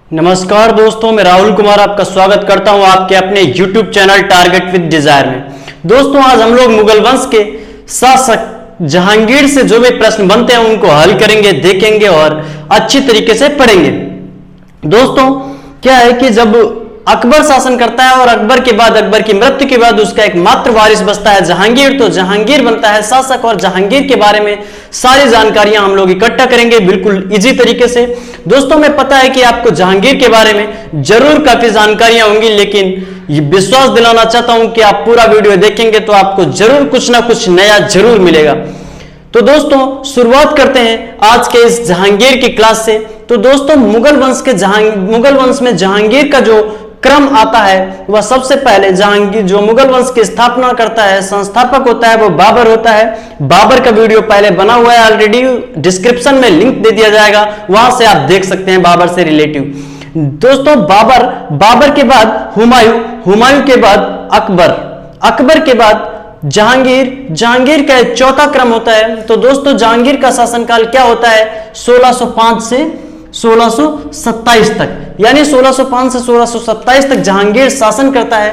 नमस्कार दोस्तों, मैं राहुल कुमार आपका स्वागत करता हूं आपके अपने YouTube channel Target with Desire में। दोस्तों, आज हम लोग मुगल वंश के शासक जहांगीर से जो भी प्रश्न बनते हैं उनको हल करेंगे, देखेंगे और अच्छी तरीके से पढ़ेंगे। दोस्तों, क्या है कि जब अकबर शासन करता है और अकबर के बाद, अकबर की मृत्यु के बाद उसका एकमात्र वारिस बचता है जहांगीर, तो जहांगीर बनता है शासक और जहांगीर के बारे में सारी जानकारियां हम लोग इकट्ठा करेंगे बिल्कुल इजी तरीके से। दोस्तों, मैं पता है कि आपको जहांगीर के बारे में जरूर काफी जानकारियां होंगी, लेकिन ये विश्वास दिलाना चाहता हूं कि आप पूरा वीडियो देखेंगे तो आपको जरूर कुछ ना कुछ नया जरूर मिलेगा। तो दोस्तों, शुरुआत करते हैं आज के इस जहांगीर की क्लास से। तो दोस्तों, मुगल वंश में जहांगीर का जो क्रम आता है वह सबसे पहले जहांगीर जो मुगल वंश की स्थापना करता है, संस्थापक होता है, वो बाबर होता है। बाबर का वीडियो पहले बना हुआ है ऑलरेडी, डिस्क्रिप्शन में लिंक दे दिया जाएगा, वहां से आप देख सकते हैं बाबर से रिलेटिव। दोस्तों, बाबर के बाद हुमायूं के बाद अकबर के बाद जहांगीर का चौथा क्रम होता है। तो दोस्तों, जहांगीर का शासनकाल क्या होता है? 1605 से 1627 तक, यानी 1605 से 1627 तक जहांगीर शासन करता है।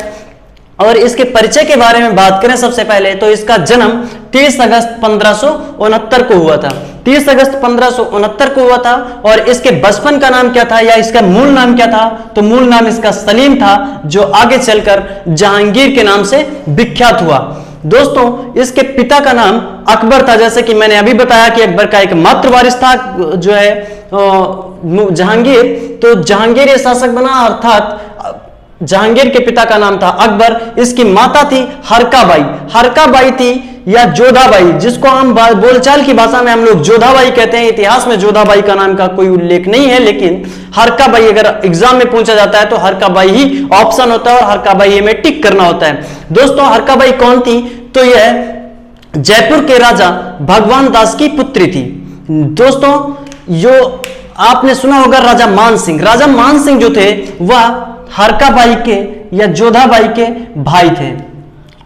और इसके परिचय के बारे में बात करें सबसे पहले, तो इसका जन्म 30 अगस्त 1569 को हुआ था। 30 अगस्त 1569 को हुआ था। और इसके बचपन का नाम क्या था या इसका मूल नाम क्या था? तो मूल नाम इसका सलीम था, जो आगे चलकर जहांगीर के नाम से विख्यात हुआ। दोस्तों, इसके पिता का नाम अकबर था, जैसे कि मैंने अभी बताया कि अकबर का एक मात्र वारिस था जो है जहांगीर। तो जहांगीर ये शासक बना, अर्थात जहांगीर के पिता का नाम था अकबर। इसकी माता थी हरकाबाई थी या जोधाबाई, जिसको हम बोलचाल की भाषा में हम लोग जोधाबाई कहते हैं। इतिहास में जोधाबाई का नाम का कोई उल्लेख नहीं है, लेकिन हरकाबाई अगर एग्जाम में पूछा जाता है तो हरकाबाई ही ऑप्शन होता है और हरकाबाई में टिक करना होता है। दोस्तों, हरकाबाई कौन थी? तो यह जयपुर के राजा भगवान दास की पुत्री थी। दोस्तों, जो आपने सुना होगा राजा मान सिंह जो थे वह हरकाबाई के या जोधाबाई के भाई थे।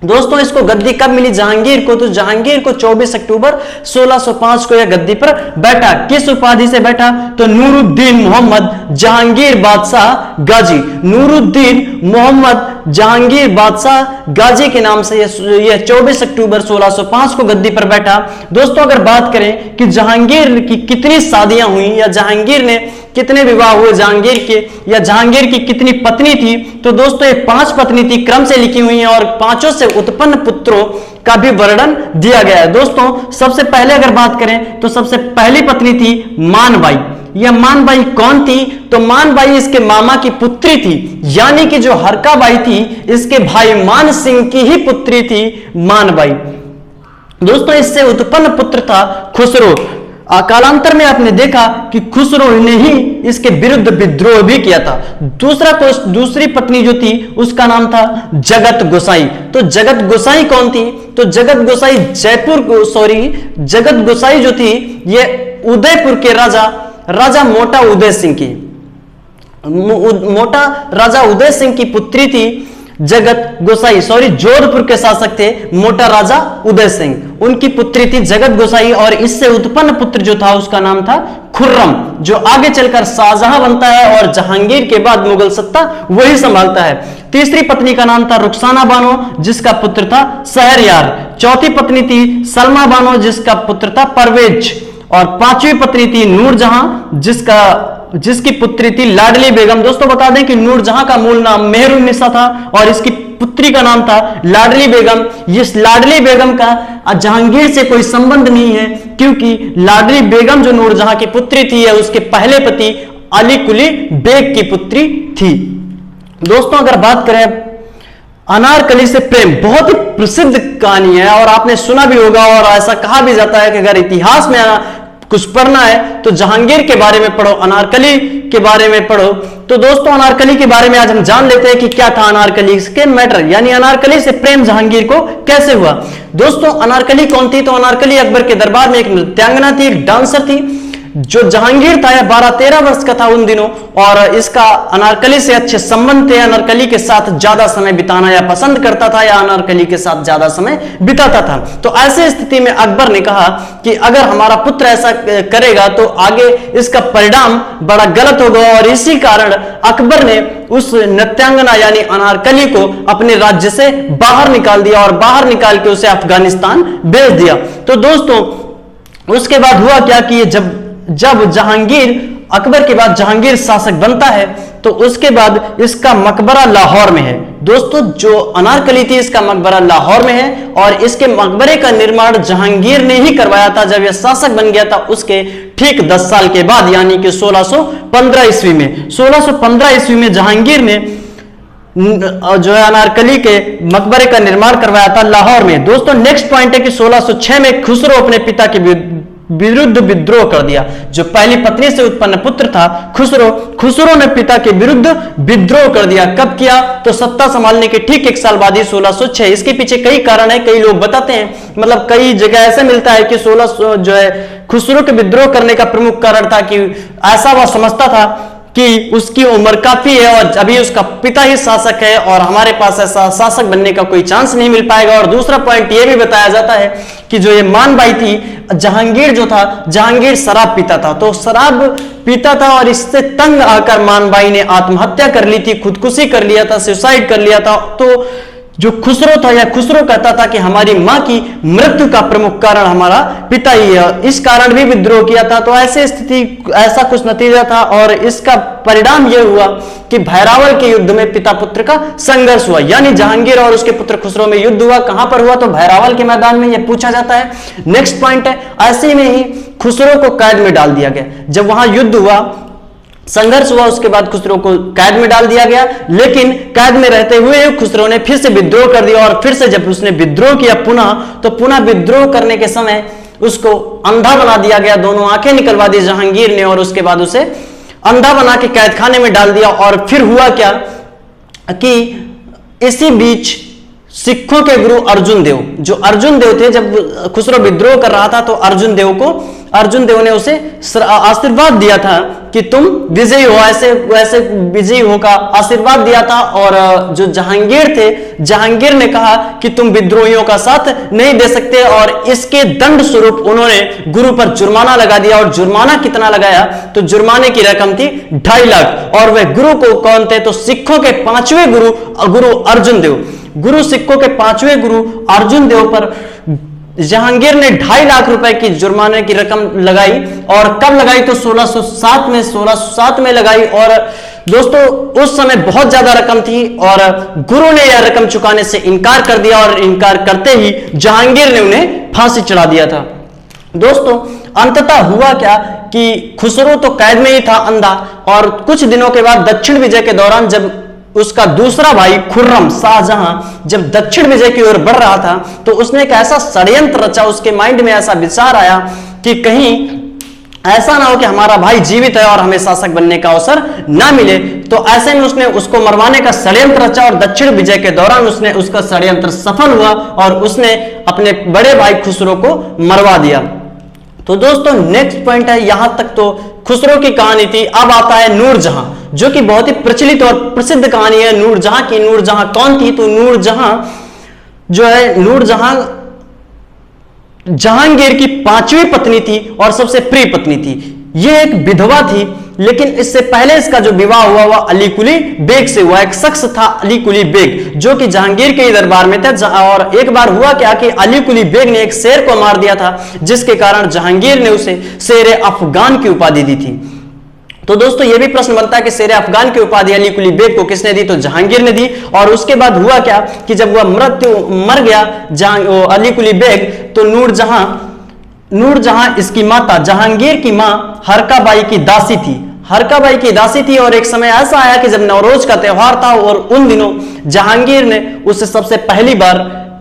दोस्तों, इसको गद्दी कब मिली जहांगीर को? तो जहांगीर को 24 अक्टूबर 1605 को यह गद्दी पर बैठा। किस उपाधि से बैठा? तो नूरुद्दीन मोहम्मद जहांगीर बादशाह गाजी, नूरुद्दीन मोहम्मद जहांगीर बादशाह गाजी के नाम से यह 24 अक्टूबर 1605 को गद्दी पर बैठा। दोस्तों, अगर बात करें कि जहांगीर की कितनी शादियां हुई या जहांगीर ने कितने विवाह हुए जहांगीर के, या जहांगीर की कितनी पत्नी थी, तो दोस्तों ये 5 पत्नी थी, क्रम से लिखी हुई हैं और 5 से उत्पन्न पुत्रों का भी वर्णन दिया गया है। दोस्तों, सबसे पहले अगर बात करें तो सबसे पहली पत्नी थी मानबाई। यह मानबाई कौन थी? तो मानबाई इसके मामा की पुत्री थी, यानी कि जो हरकाबाई थी इसके भाई मान सिंह की ही पुत्री थी मानबाई। दोस्तों, इससे उत्पन्न पुत्र था खुसरो। कालांतर में आपने देखा कि खुसरो ने ही इसके विरुद्ध विद्रोह भी किया था। दूसरी पत्नी जो थी उसका नाम था जगत गोसाई। तो जगत गोसाई कौन थी? तो जगत गोसाई जो थी ये उदयपुर के राजा मोटा उदय सिंह की पुत्री थी। जोधपुर के शासक थे मोटा राजा उदय सिंह, उनकी पुत्री थी जगत गोसाई। और इससे उत्पन्न पुत्र जो था उसका नाम था खुर्रम, जो आगे चलकर शाहजहां बनता है और जहांगीर के बाद मुगल सत्ता वही संभालता है। तीसरी पत्नी का नाम था रुखसाना बानो, जिसका पुत्र था शहरयार। चौथी पत्नी थी सलमा बानो, जिसका पुत्र था परवेज। और 5वीं पत्नी थी नूरजहां, जिसकी पुत्री थी लाडली बेगम। दोस्तों, बता दें कि नूरजहां का मूल नाम मेहरुन्निसा था और इसकी पुत्री का नाम था लाडली बेगम। इस लाडली बेगम का जहांगीर से कोई संबंध नहीं है, क्योंकि लाडली बेगम जो नूरजहां की पुत्री थी यह उसके पहले पति अली कुली बेग की पुत्री थी। दोस्तों, अगर बात करें अनारकली से प्रेम, बहुत ही प्रसिद्ध कहानी है और आपने सुना भी होगा। और ऐसा कहा भी जाता है कि अगर इतिहास में कुछ पढ़ना है तो जहांगीर के बारे में पढ़ो, अनारकली के बारे में पढ़ो। तो दोस्तों, अनारकली के बारे में आज हम जान लेते हैं कि क्या था अनारकली के मैटर, यानी अनारकली से प्रेम जहांगीर को कैसे हुआ। दोस्तों, अनारकली कौन थी? तो अनारकली अकबर के दरबार में एक नृत्यांगना थी, एक डांसर थी। जो जहांगीर था यह 12-13 वर्ष का था उन दिनों, और इसका अनारकली से अच्छे संबंध थे। अनारकली के साथ ज्यादा समय बिताना या पसंद करता था, या अनारकली के साथ ज्यादा समय बिताता था। तो ऐसी स्थिति में अकबर ने कहा कि अगर हमारा पुत्र ऐसा करेगा तो आगे इसका परिणाम बड़ा गलत होगा, और इसी कारण अकबर ने उस नृत्यांगना यानी अनारकली को अपने राज्य से बाहर निकाल दिया, और बाहर निकाल के उसे अफगानिस्तान भेज दिया। तो दोस्तों उसके बाद हुआ क्या कि जब जहांगीर, अकबर के बाद जहांगीर शासक बनता है, तो उसके बाद इसका मकबरा लाहौर में है। दोस्तों जो अनारकली थी इसका मकबरा लाहौर में है, और इसके मकबरे का निर्माण जहांगीर ने ही करवाया था। जब यह शासक बन गया था उसके ठीक 10 साल के बाद, यानी कि 1615 ईस्वी में, 1615 ईस्वी में जहांगीर ने जो है अनारकली के मकबरे का निर्माण करवाया था लाहौर में। दोस्तों नेक्स्ट पॉइंट है कि 1606 में खुसरो अपने पिता के विरुद्ध विद्रोह कर दिया। जो पहली पत्नी से उत्पन्न पुत्र था खुसरो ने पिता के विरुद्ध विद्रोह कर दिया। कब किया? तो सत्ता संभालने के ठीक 1 साल बाद ही 1606। इसके पीछे कई कारण है, कई लोग बताते हैं, मतलब कई जगह ऐसा मिलता है कि 16 जो है खुसरो के विद्रोह करने का प्रमुख कारण था कि ऐसा वह समझता था कि उसकी उम्र काफी है और अभी उसका पिता ही शासक है और हमारे पास ऐसा शासक बनने का कोई चांस नहीं मिल पाएगा। और दूसरा पॉइंट यह भी बताया जाता है कि जो ये मानबाई थी, जहांगीर जो था, जहांगीर शराब पीता था, तो शराब पीता था और इससे तंग आकर मानबाई ने आत्महत्या कर ली थी, खुदकुशी कर लिया था, सुसाइड कर लिया था। तो जो खुसरो था या खुसरो कहता था कि हमारी मां की मृत्यु का प्रमुख कारण हमारा पिता ही है, इस कारण भी विद्रोह किया था। तो ऐसे स्थिति, ऐसा कुछ नतीजा था और इसका परिणाम यह हुआ कि भैरावल के युद्ध में पिता पुत्र का संघर्ष हुआ, यानी जहांगीर और उसके पुत्र खुसरो में युद्ध हुआ। कहां पर हुआ? तो भैरावल के मैदान में, यह पूछा जाता है। नेक्स्ट पॉइंट है, ऐसे में ही खुसरो को कैद में डाल दिया गया। जब वहां युद्ध हुआ, संघर्ष हुआ, उसके बाद खुसरो को कैद में डाल दिया गया, लेकिन कैद में रहते हुए खुसरो ने फिर से विद्रोह कर दिया। और फिर से जब उसने विद्रोह किया पुनः, तो पुनः विद्रोह करने के समय उसको अंधा बना दिया गया, दोनों आंखें निकलवा दी जहांगीर ने और उसके बाद उसे अंधा बना के कैद खाने में डाल दिया। और फिर हुआ क्या कि इसी बीच सिखों के गुरु अर्जुन देव, जो अर्जुन देव थे, जब खुसरो विद्रोह कर रहा था तो अर्जुन देव ने उसे आशीर्वाद दिया था कि तुम विजयी हो, ऐसे वैसे विजयी हो का आशीर्वाद दिया था। और जो जहांगीर थे, जहांगीर ने कहा कि तुम विद्रोहियों का साथ नहीं दे सकते, और इसके दंड स्वरूप उन्होंने गुरु पर जुर्माना लगा दिया। और जुर्माना कितना लगाया? तो जुर्माने की रकम थी 2.5 लाख। और वह गुरु को कौन थे? तो सिखों के 5वें गुरु अर्जुन देव, गुरु सिखों के 5वें गुरु अर्जुन देव पर जहांगीर ने 2.5 लाख रुपए की जुर्माने की रकम लगाई। और कब लगाई? तो 1607 में लगाई। और दोस्तों उस समय बहुत ज्यादा रकम थी और गुरु ने यह रकम चुकाने से इनकार कर दिया, और इनकार करते ही जहांगीर ने उन्हें फांसी चढ़ा दिया था। दोस्तों अंततः हुआ क्या कि खुसरो तो कैद में ही था अंधा, और कुछ दिनों के बाद दक्षिण विजय के दौरान जब उसका दूसरा भाई खुर्रम शाहजहां जब दक्षिण विजय की ओर बढ़ रहा था, तो उसने एक ऐसा षड्यंत्र रचा, उसके माइंड में ऐसा विचार आया कि कहीं ऐसा ना हो कि हमारा भाई जीवित है और हमें शासक बनने का अवसर ना मिले। तो ऐसे में उसने उसको मरवाने का षड्यंत्र रचा, और दक्षिण विजय के दौरान उसने उसका षड्यंत्र सफल हुआ और उसने अपने बड़े भाई खुसरो को मरवा दिया। तो दोस्तों नेक्स्ट पॉइंट है, यहां तक तो खुसरो की कहानी थी। अब आता है नूरजहां, जो कि बहुत ही प्रचलित और प्रसिद्ध कहानी है नूरजहां की। नूरजहां कौन थी? तो नूरजहां जो है, नूरजहां जहांगीर की 5वीं पत्नी थी और सबसे प्रिय पत्नी थी। यह एक विधवा थी, लेकिन इससे पहले इसका जो विवाह हुआ वह अली कुली बेग से हुआ। एक शख्स था अली कुली बेग, जो कि जहांगीर के दरबार में था। और एक बार हुआ क्या कि अली कुली बेग ने एक शेर को मार दिया था, जिसके कारण जहांगीर ने उसे शेर अफगान की उपाधि दी थी। तो दोस्तों यह भी प्रश्न बनता है कि शेर अफगान की उपाधि अली कुली बेग को किसने दी? तो जहांगीर ने दी। और उसके बाद हुआ क्या कि जब वह मर गया अली कुली बेग, तो नूरजहां इसकी माता, जहांगीर की मां हरकाबाई की दासी थी। हरकाबाई की दासी थी। और एक समय ऐसा आया कि जब नवरोज का त्योहार था, और उन दिनों जहांगीर ने उससे सबसे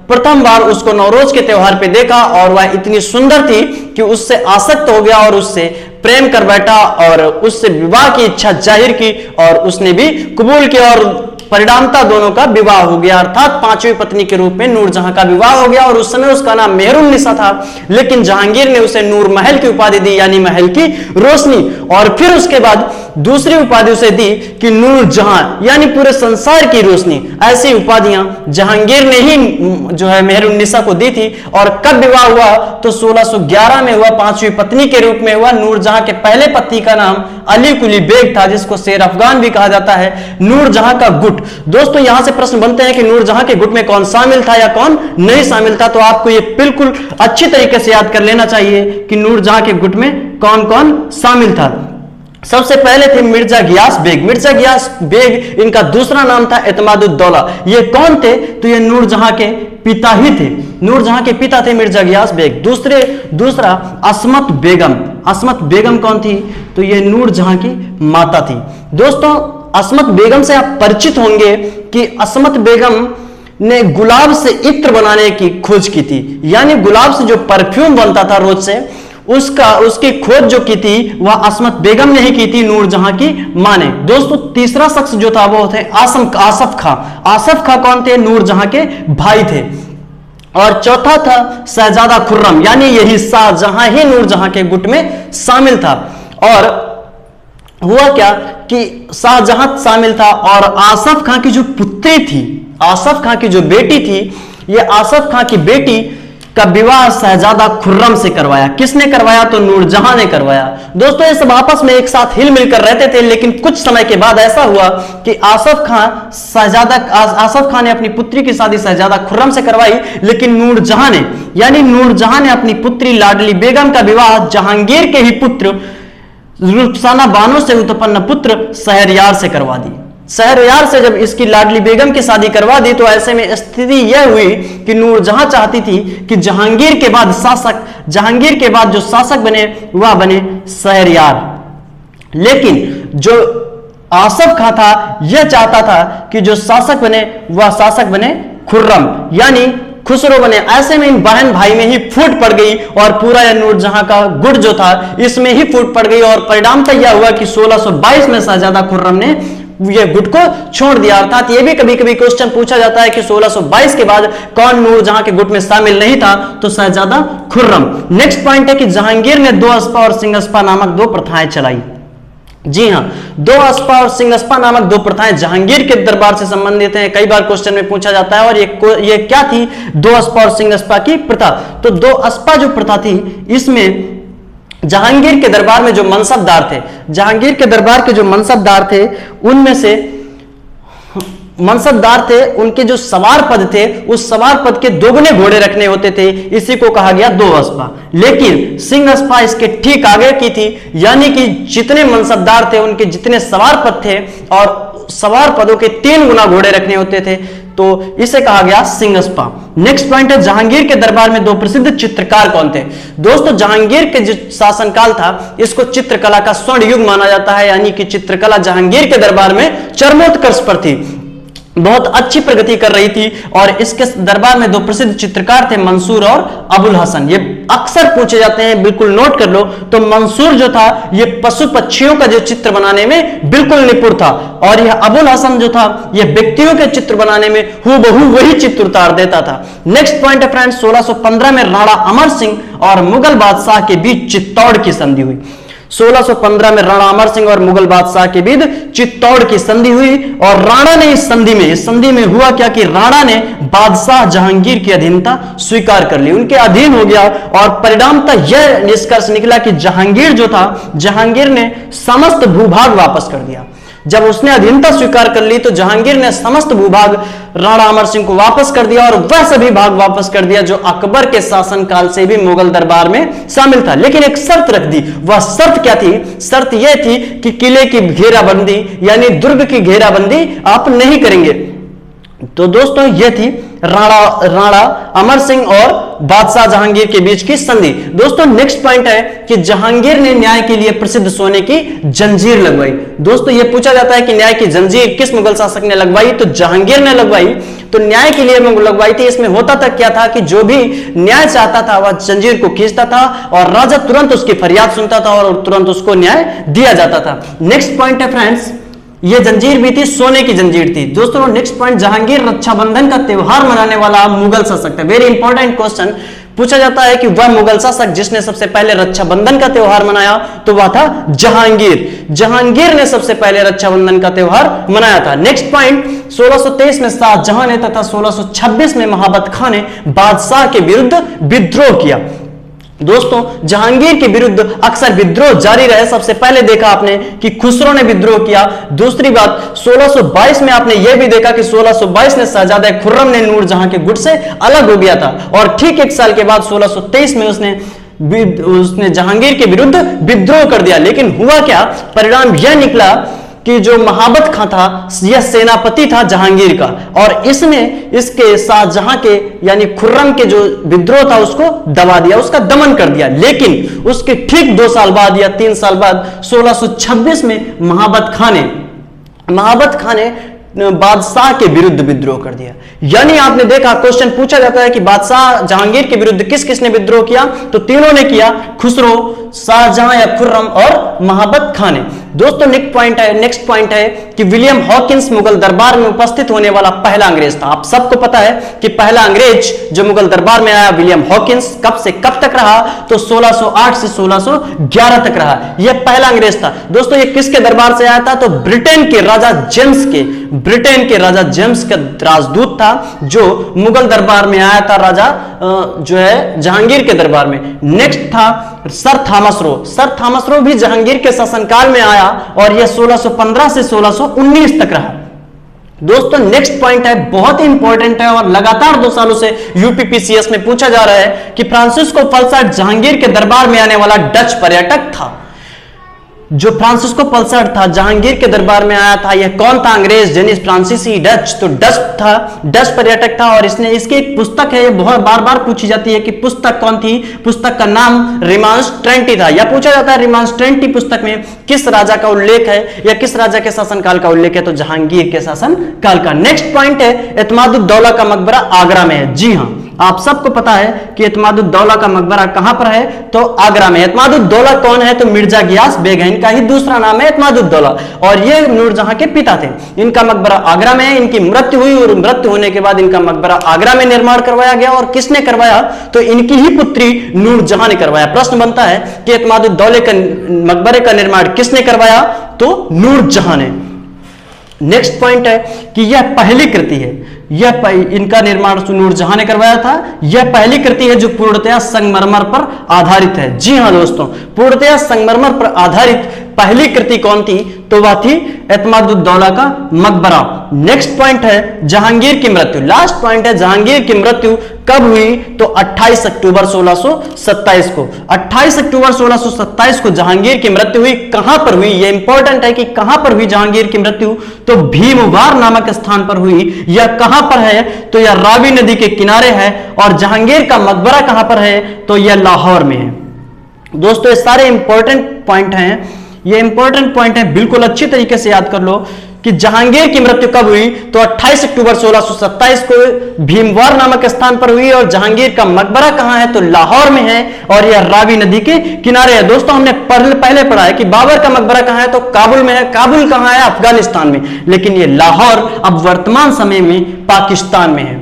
प्रथम बार उसको नवरोज के त्योहार पे देखा, और वह इतनी सुंदर थी कि उससे आसक्त हो गया और उससे प्रेम कर बैठा और उससे विवाह की इच्छा जाहिर की, और उसने भी कबूल किया। और परिणामता दोनों का विवाह हो गया, अर्थात पांचवी पत्नी के रूप में नूरजहां का विवाह हो गया। और उस समय उसका नाम मेहरुन्निसा था, लेकिन जहांगीर ने उसे नूर महल की उपाधि दी, यानी महल की रोशनी। और फिर उसके बाद दूसरी उपाधि उसे दी कि नूरजहां, यानी पूरे संसार की रोशनी। ऐसी उपाधियां जहांगीर ने ही जो है मेहरुन्निसा को दी थी। और कब विवाह हुआ? तो 1611 में हुआ, पांचवी पत्नी के रूप में हुआ। नूरजहां के पहले पति का नाम अली कुली बेग था, जिसको शेर अफगान भी कहा जाता है। नूरजहां का गुट, दोस्तों यहां से प्रश्न बनते हैं कि नूरजहां के गुट में कौन शामिल था या कौन नहीं शामिल था। तो आपको यह बिल्कुल अच्छी तरीके से याद कर लेना चाहिए कि नूरजहां के गुट में कौन कौन शामिल था। सबसे पहले थे मिर्जा गियास बेग। मिर्जा गियास बेग, इनका दूसरा नाम था एतमादुद्दौला। ये कौन थे? तो ये नूरजहां के पिता ही थे। नूरजहां के पिता थे मिर्जा गियास बेग। दूसरा असमत बेगम। असमत बेगम कौन थी? तो ये नूरजहां की माता थी। दोस्तों असमत बेगम से आप परिचित होंगे कि असमत बेगम ने गुलाब से इत्र बनाने की खोज की थी, यानी गुलाब से जो परफ्यूम बनता था रोज से, उसकी खोज जो की थी वह असमत बेगम ने ही की थी, नूरजहां की मां ने। दोस्तों तीसरा शख्स जो था वो थे आसफ खां। आसफ खां कौन थे? नूरजहां के भाई थे। और चौथा था शहजादा खुर्रम, यानी यही शाहजहां ही नूरजहां के गुट में शामिल था। और हुआ क्या कि शाहजहां शामिल था और आसफ खां की जो पुत्री थी, आसफ खां की जो बेटी थी, ये आसफ खां की बेटी का विवाह शहजादा खुर्रम से करवाया। किसने करवाया? तो नूरजहां ने करवाया। दोस्तों ये सब आपस में एक साथ हिल मिलकर रहते थे, लेकिन कुछ समय के बाद ऐसा हुआ कि आसफ खां ने अपनी पुत्री की शादी शहजादा खुर्रम से करवाई, लेकिन नूरजहां ने अपनी पुत्री लाडली बेगम का विवाह जहांगीर के ही पुत्र रुखसाना बानो से उत्पन्न पुत्र शहरयार से करवा दी। शहरयार से जब इसकी लाडली बेगम की शादी करवा दी, तो ऐसे में स्थिति यह हुई कि नूरजहां चाहती थी कि जहांगीर के बाद जो शासक बने वह बने शहरयार। लेकिन जो आसफ खां था यह चाहता था कि जो शासक बने वह शासक बने खुर्रम, यानी खुसरो बने। ऐसे में इन बहन भाई में ही फूट पड़ गई और पूरा यह नूरजहां का गुट जो था इसमें ही फूट पड़ गई। और परिणाम तो यह हुआ कि 1622 में शहजादा खुर्रम ने यह गुट को छोड़ दिया। अर्थात यह भी कभी कभी क्वेश्चन पूछा जाता है कि 1622 के बाद कौन नूरजहां के गुट में शामिल नहीं था? तो शहजादा खुर्रम। नेक्स्ट पॉइंट है कि जहांगीर ने दो अस्पा और सिंगस्पा नामक दो प्रथाएं चलाई। जी हां, दो अस्पा और सिंगस्पा नामक दो प्रथाएं जहांगीर के दरबार से संबंधित हैं। कई बार क्वेश्चन में पूछा जाता है। और ये क्या थी? दो अस्पा और सिंगस्पा की प्रथा। तो दो अस्पा जो प्रथा थी, इसमें जहांगीर के दरबार में जो मनसबदार थे, उनमें से मनसबदार थे, उनके जो सवार पद थे, उस सवार पद के दोगुने घोड़े रखने होते थे। इसी को कहा गया दो अस्पा। लेकिन सिंह अस्पा इसके ठीक आगे की थी, यानी कि जितने मनसबदार थे उनके जितने सवार पद थे और सवार पदों के 3 गुना घोड़े रखने होते थे, तो इसे कहा गया सिंगस्पा। नेक्स्ट पॉइंट है जहांगीर के दरबार में दो प्रसिद्ध चित्रकार कौन थे? दोस्तों जहांगीर के जो शासनकाल था इसको चित्रकला का स्वर्ण युग माना जाता है, यानी कि चित्रकला जहांगीर के दरबार में चरमोत्कर्ष पर थी, बहुत अच्छी प्रगति कर रही थी। और इसके दरबार में दो प्रसिद्ध चित्रकार थे, मंसूर और अबुल हसन। ये अक्सर पूछे जाते हैं, बिल्कुल नोट कर लो। तो मंसूर जो था ये पशु पक्षियों का जो चित्र बनाने में बिल्कुल निपुण था, और यह अबुल हसन जो था यह व्यक्तियों के चित्र बनाने में हूबहू वही चित्र उतार देता था। नेक्स्ट पॉइंट है फ्रेंड्स, 1615 में राणा अमर सिंह और मुगल बादशाह के बीच चित्तौड़ की संधि हुई। 1615 में राणा अमर सिंह और मुगल बादशाह के बीच चित्तौड़ की संधि हुई। और राणा ने इस संधि में हुआ क्या कि राणा ने बादशाह जहांगीर की अधीनता स्वीकार कर ली, उनके अधीन हो गया। और परिणामतः यह निष्कर्ष निकला कि जहांगीर जो था, जहांगीर ने समस्त भूभाग वापस कर दिया। जब उसने अधीनता स्वीकार कर ली तो जहांगीर ने समस्त भूभाग राणा अमर सिंह को वापस कर दिया, और वह सभी भाग वापस कर दिया जो अकबर के शासनकाल से भी मुगल दरबार में शामिल था। लेकिन एक शर्त रख दी। वह शर्त क्या थी? शर्त यह थी कि किले की घेराबंदी यानी दुर्ग की घेराबंदी आप नहीं करेंगे। तो दोस्तों यह थी राणा अमर सिंह और बादशाह जहांगीर के बीच की संधि। दोस्तों नेक्स्ट पॉइंट है कि जहांगीर ने न्याय के लिए प्रसिद्ध सोने की जंजीर लगवाई। दोस्तों यह पूछा जाता है कि न्याय की जंजीर किस मुगल शासक ने लगवाई? तो जहांगीर ने लगवाई। तो न्याय के लिए लगवाई थी। इसमें होता था क्या था कि जो भी न्याय चाहता था वह जंजीर को खींचता था और राजा तुरंत उसकी फरियाद सुनता था और तुरंत उसको न्याय दिया जाता था। नेक्स्ट पॉइंट है फ्रेंड्स यह जंजीर भी थी, सोने की जंजीर थी। दोस्तों नेक्स्ट पॉइंट, जहांगीर रक्षाबंधन का त्यौहार मनाने वाला मुगल शासक था। वेरी इंपॉर्टेंट क्वेश्चन पूछा जाता है कि वह मुगल शासक जिसने सबसे पहले रक्षाबंधन का त्यौहार मनाया, तो वह था जहांगीर। जहांगीर ने सबसे पहले रक्षाबंधन का त्यौहार मनाया था। नेक्स्ट पॉइंट, 1623 में शाहजहां ने तथा 1626 में महाबत खां ने बादशाह के विरुद्ध विद्रोह किया। दोस्तों जहांगीर के विरुद्ध अक्सर विद्रोह जारी रहे। सबसे पहले देखा आपने कि खुसरो ने विद्रोह किया। दूसरी बात 1622 में आपने यह भी देखा कि 1622 में शहजादा खुर्रम ने नूरजहां के गुट से अलग हो गया था, और ठीक एक साल के बाद 1623 में उसने जहांगीर के विरुद्ध विद्रोह कर दिया। लेकिन हुआ क्या, परिणाम यह निकला कि जो महाबत खां था यह सेनापति था जहांगीर का, और इसने इसके शाहजहां के यानी खुर्रम के जो विद्रोह था उसको दबा दिया, उसका दमन कर दिया। लेकिन उसके ठीक 2 साल बाद या 3 साल बाद 1626 में महाबत खां ने बादशाह के विरुद्ध विद्रोह कर दिया। यानी आपने देखा क्वेश्चन पूछा जाता है कि बादशाह जहांगीर के विरुद्ध किस किसने विद्रोह किया, तो तीनों ने किया, खुसरो, शाहजहां या खुर्रम और महाबत खां ने। दोस्तों नेक्स्ट पॉइंट है कि विलियम हॉकिंस मुगल दरबार में उपस्थित होने वाला पहला अंग्रेज था। आप सबको पता है कि पहला अंग्रेज जो मुगल दरबार में आया विलियम हॉकिंस, कब से कब तक रहा, तो 1608 से 1611 तक रहा। यह पहला अंग्रेज था। दोस्तों ये किसके दरबार से आया था, तो ब्रिटेन के राजा जेम्स का राजदूत था जो मुगल दरबार में आया था, राजा जो है जहांगीर के दरबार में। नेक्स्ट था सर थॉमस रो भी जहांगीर के शासनकाल में आया, और यह 1615 से 1619 तक रहा। दोस्तों नेक्स्ट पॉइंट है, बहुत ही इंपॉर्टेंट है और लगातार 2 सालों से यूपीपीसीएस में पूछा जा रहा है कि फ्रांसिस्को पल्सार्ट जहांगीर के दरबार में आने वाला डच पर्यटक था। जो फ्रांसिस्को पल्सार्ट था जहांगीर के दरबार में आया था, यह कौन था, अंग्रेज जेनिस फ्रांसीसी डच, तो डच पर्यटक था। और इसकी एक पुस्तक है, ये बहुत बार पूछी जाती है कि पुस्तक कौन थी। पुस्तक का नाम रिमांस्ट्रेंटी था। यह पूछा जाता है रिमांस्ट्रेंटी पुस्तक में किस राजा का उल्लेख है या किस राजा के शासनकाल का उल्लेख है, तो जहांगीर के शासनकाल का। नेक्स्ट पॉइंट है एतमादुद्दौला का मकबरा आगरा में है। जी हां, आप सबको पता है कि एतमादुद्दौला का मकबरा कहां पर है, तो आगरा में। एतमादुद्दौला कौन है, तो मिर्जा गियास बेग है, इनका ही दूसरा नाम है एतमादुद्दौला, और ये नूरजहां के पिता थे। इनका मकबरा आगरा में है। इनकी मृत्यु हुई और मृत्यु होने के बाद इनका मकबरा आगरा में निर्माण करवाया गया। और किसने करवाया, तो इनकी ही पुत्री नूरजहां ने करवाया। प्रश्न बनता है कि एतमादुद्दौले के मकबरे का निर्माण किसने करवाया, तो नूरजहां ने। नेक्स्ट पॉइंट है कि यह पहली कृति है, इनका निर्माण नूरजहां ने करवाया था। यह पहली कृति है जो पूर्णतया संगमरमर पर आधारित है। जी हां दोस्तों, पूर्णतया संगमरमर पर आधारित पहली कृति कौन थी, तो वह थी एतमादुद्दौला का मकबरा। नेक्स्ट पॉइंट है जहांगीर की मृत्यु। लास्ट पॉइंट है जहांगीर की मृत्यु कब हुई, तो 28 अक्टूबर 1627 को। 28 अक्टूबर 1627 को जहांगीर की मृत्यु हुई। कहां पर हुई, यह इंपॉर्टेंट है कि कहां पर हुई जहांगीर की मृत्यु, तो भीमवार नामक स्थान पर हुई। यह कहां पर है, तो यह रावी नदी के किनारे है। और जहांगीर का मकबरा कहां पर है, तो यह लाहौर में है। दोस्तों ये सारे इंपॉर्टेंट पॉइंट हैं, ये इंपॉर्टेंट पॉइंट है, बिल्कुल अच्छी तरीके से याद कर लो कि जहांगीर की मृत्यु कब हुई, तो 28 अक्टूबर 1627 को भीमवार नामक स्थान पर हुई। और जहांगीर का मकबरा कहां है, तो लाहौर में है, और यह रावी नदी के किनारे है। दोस्तों हमने पहले पढ़ा है कि बाबर का मकबरा कहां है, तो काबुल में है। काबुल कहां है, अफगानिस्तान में, लेकिन यह लाहौर अब वर्तमान समय में पाकिस्तान में है।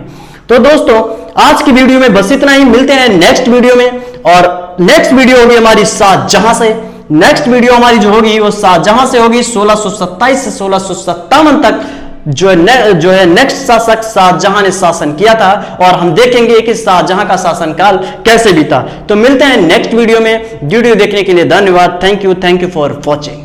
तो दोस्तों आज की वीडियो में बस इतना ही, मिलते हैं नेक्स्ट वीडियो में। और नेक्स्ट वीडियो होगी हमारी शाहजहां से। नेक्स्ट वीडियो हमारी जो होगी वो शाहजहां से होगी। 1627 से 1657 तक जो है नेक्स्ट शासक शाहजहां ने शासन किया था, और हम देखेंगे कि शाहजहां का शासनकाल कैसे बीता। तो मिलते हैं नेक्स्ट वीडियो में। वीडियो देखने के लिए धन्यवाद। Thank you for watching.